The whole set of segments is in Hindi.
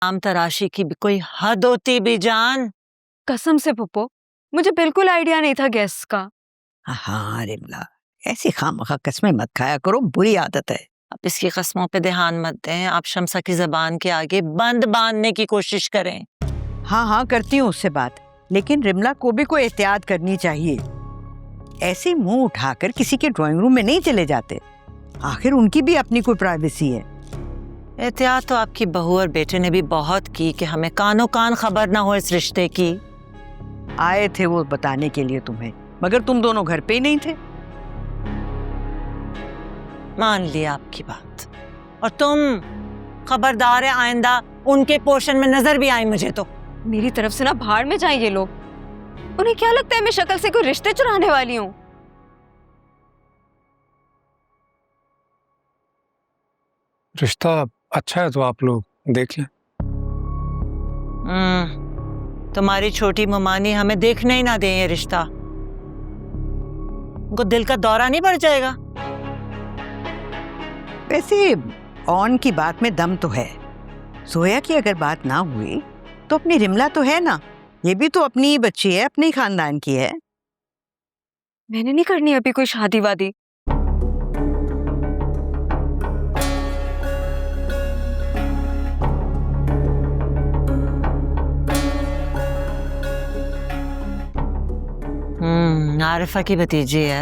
आम तराशी की भी कोई हद होती भी जान। कसम से पुप्पो, मुझे बिल्कुल आइडिया नहीं था गैस का। हाँ रिमला, ऐसी खामखा कस्में मत खाया करो, बुरी आदत है। आप इसकी कस्मों पे ध्यान मत दें, आप शम्सा की जबान के आगे बंद बांधने की कोशिश करें। हाँ हाँ करती हूँ उससे बात, लेकिन रिमला को भी कोई एहतियात करनी चाहिए। ऐसे मुंह उठाकर किसी के ड्राइंग रूम में नहीं चले जाते, आखिर उनकी भी अपनी कोई प्राइवेसी है। एहतियात तो आपकी बहू और बेटे ने भी बहुत की कि हमें कानो कान खबर ना हो इस रिश्ते की। आए थे वो बताने के लिए तुम्हें, मगर तुम दोनों घर पे ही नहीं थे। मान लिया आपकी बात, और तुम खबरदार है आइंदा उनके पोर्शन में नजर भी आई मुझे तो। मेरी तरफ से ना भाड़ में जाएं ये लोग। उन्हें क्या लगता है मैं शक्ल से कोई रिश्ते चुराने वाली हूँ? रिश्ता अच्छा है तो आप लोग देख लें। तुम्हारी छोटी ममानी हमें देखने ही ना दे ये रिश्ता, उनको दिल का दौरा नहीं बढ़ जाएगा? वैसे ऑन की बात में दम तो है। सोया की अगर बात ना हुई तो अपनी रिमला तो है ना, ये भी तो अपनी ही बच्ची है, अपने ही खानदान की है। मैंने नहीं करनी अभी कोई शादी वादी। आरिफा की भतीजी है,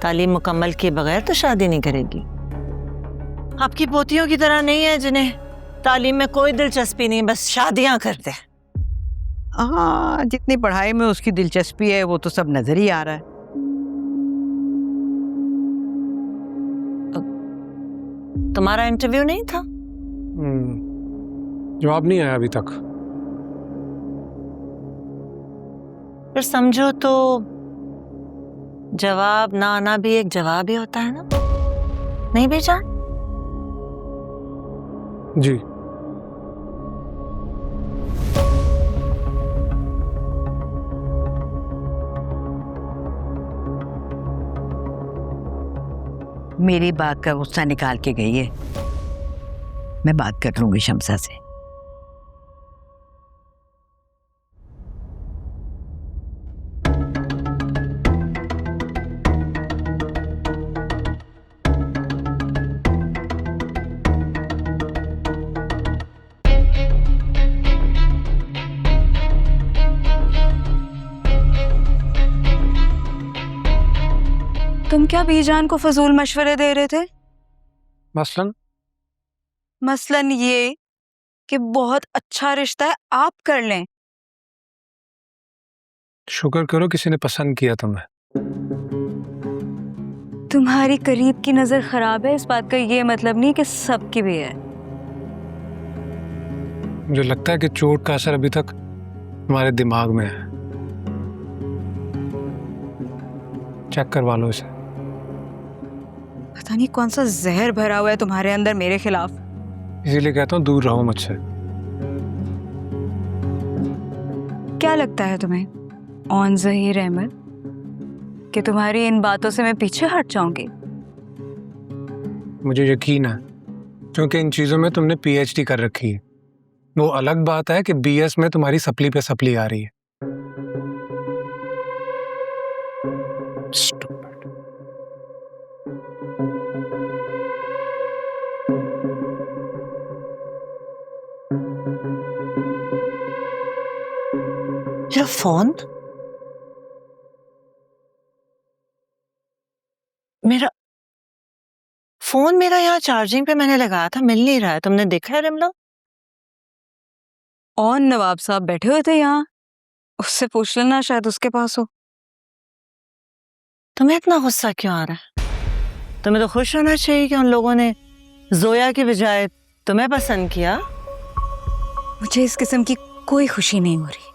तालीम मुकम्मल किए बगैर तो शादी नहीं करेगी। आपकी पोतियों की तरह नहीं है जिन्हें तालीम में कोई दिलचस्पी नहीं, बस शादियां करते हैं। हाँ, जितनी पढ़ाई में उसकी दिलचस्पी है वो तो सब नजर ही आ रहा है। तुम्हारा इंटरव्यू नहीं था? जवाब नहीं आया अभी तक। फिर समझो तो जवाब ना आना भी एक जवाब ही होता है ना, नहीं बेचा? जी। मेरी बात का गुस्सा निकाल के गई है, मैं बात कर लूंगी शम्सा से। तुम क्या बीजान को फजूल मशवरे दे रहे थे? मसलन ये कि बहुत अच्छा रिश्ता है, आप कर लें। शुक्र करो किसी ने पसंद किया तुम्हें। तुम्हारी करीब की नजर खराब है, इस बात का ये मतलब नहीं कि सबकी भी है। मुझे लगता है कि चोट का असर अभी तक तुम्हारे दिमाग में है। चेक करवा लो इसे। पता नहीं कौन सा जहर भरा हुआ है तुम्हारे अंदर मेरे खिलाफ। इसीलिए कहता हूँ दूर रहो मुझसे। क्या लगता है तुम्हें ऑन ज़हीर अहमद कि तुम्हारी इन बातों से मैं पीछे हट जाऊंगी? मुझे यकीन है, क्योंकि इन चीजों में तुमने पीएचडी कर रखी है। वो अलग बात है कि बीएस में तुम्हारी सप्ली पे सप्ली आ रही है। मेरा फोन, मेरा यहाँ चार्जिंग पे मैंने लगाया था, मिल नहीं रहा है। तुमने देखा है रिमला? और नवाब साहब बैठे हुए थे यहाँ, उससे पूछ लेना, शायद उसके पास हो। तुम्हें इतना गुस्सा क्यों आ रहा है? तुम्हें तो खुश होना चाहिए कि उन लोगों ने जोया की बजाय तुम्हें पसंद किया। मुझे इस किस्म की कोई खुशी नहीं हो रही।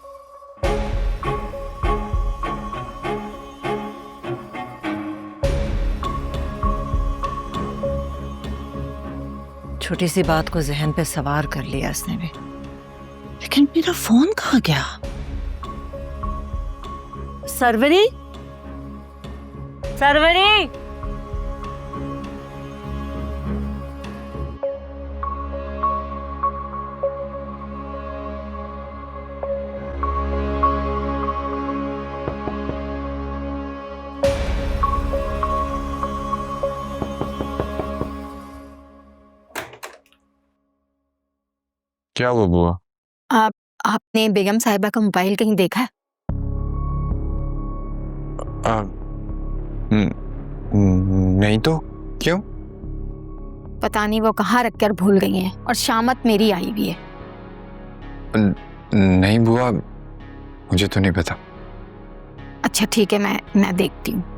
छोटी सी बात को जहन पे सवार कर लिया इसने भी। लेकिन मेरा फोन कहाँ गया? सरवरी, सरवरी, क्या हुआ बुआ? आपने बेगम साहिबा का मोबाइल कहीं देखा है? नहीं तो क्यों? पता नहीं वो कहाँ रख कर भूल गई हैं और शामत मेरी आई हुई है। नहीं बुआ, मुझे तो नहीं पता। अच्छा ठीक है, मैं देखती हूँ।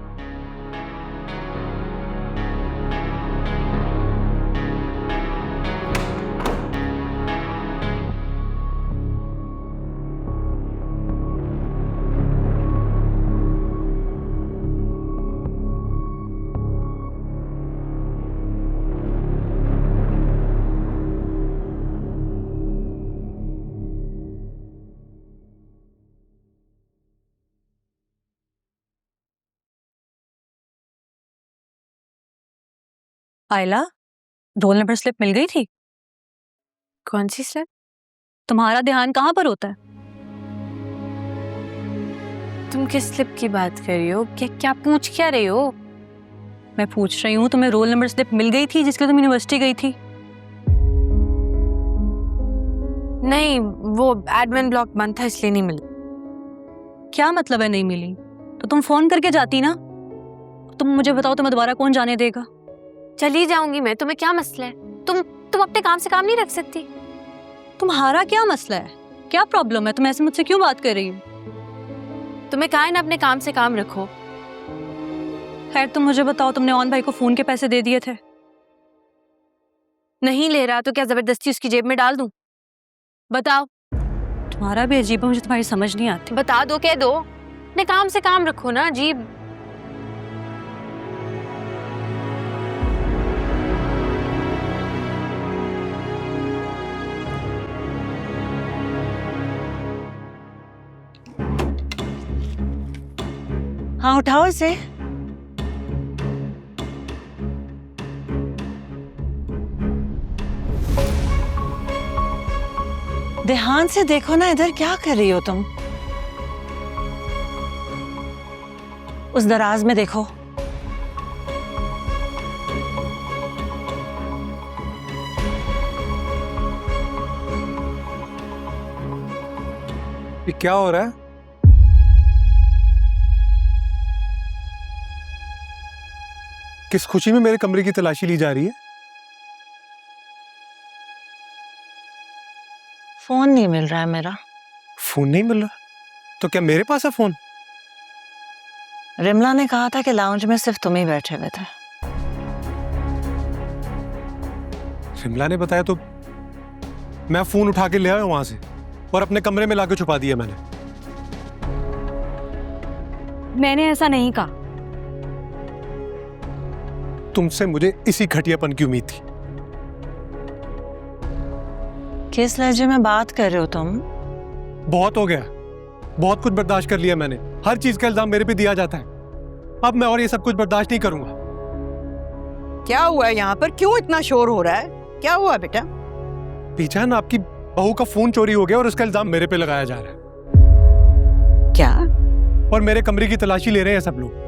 आयला, रोल नंबर स्लिप मिल गई थी? कौन सी स्लिप? तुम्हारा ध्यान कहाँ पर होता है? तुम किस स्लिप की बात कर रही हो? क्या पूछ क्या रही हो? मैं पूछ रही हूँ तुम्हें रोल नंबर स्लिप मिल गई थी जिसके तुम यूनिवर्सिटी गई थी? नहीं, वो एडमिन ब्लॉक बंद था इसलिए नहीं मिली। क्या मतलब है नहीं मिली? तो तुम फोन करके जाती ना। तुम मुझे बताओ, तुम्हें दोबारा कौन जाने देगा? चली जाऊंगी मैं, तुम्हें क्या मसला है? तुम अपने काम से काम नहीं रख सकती? तुम्हारा क्या मसला है? क्या प्रॉब्लम है? तुम ऐसे मुझसे क्यों बात कर रही हो? तुम्हें कहा है ना अपने काम से काम रखो। खैर तुम मुझे बताओ, तुमने ऑन भाई को फोन के पैसे दे दिए थे? नहीं ले रहा तो क्या जबरदस्ती उसकी जेब में डाल दूं? बताओ। तुम्हारा भी अजीब है, मुझे तुम्हारी समझ नहीं आती। बता दो, कह दो। अपने काम से काम रखो ना। अजीब। हाँ उठाओ इसे। ध्यान से देखो ना, इधर क्या कर रही हो तुम? उस दराज में देखो। ये क्या हो रहा है? किस खुशी में मेरे कमरे की तलाशी ली जा रही है? फोन नहीं मिल रहा है मेरा। फोन नहीं मिल रहा? तो क्या मेरे पास है फोन? रिमला ने कहा था कि लाउंज में सिर्फ तुम ही बैठे हुए थे। शिमला ने बताया तो मैं फोन उठा के ले आया वहां से और अपने कमरे में लाके छुपा दिया मैंने। मैंने ऐसा नहीं कहा। तुमसे मुझे इसी घटियापन की उम्मीद थी। किस लहजे में बात कर रहे हो तुम? बहुत हो गया, बहुत कुछ बर्दाश्त कर लिया मैंने। हर चीज का इल्जाम मेरे पे दिया जाता है। अब मैं और ये सब कुछ बर्दाश्त नहीं करूंगा। क्या हुआ है यहाँ पर? क्यों इतना शोर हो रहा है? क्या हुआ बेटा? पीछा ना, आपकी बहू का फोन चोरी हो गया और उसका इल्जाम मेरे पे लगाया जा रहा है। क्या? और मेरे कमरे की तलाशी ले रहे हैं सब लोग।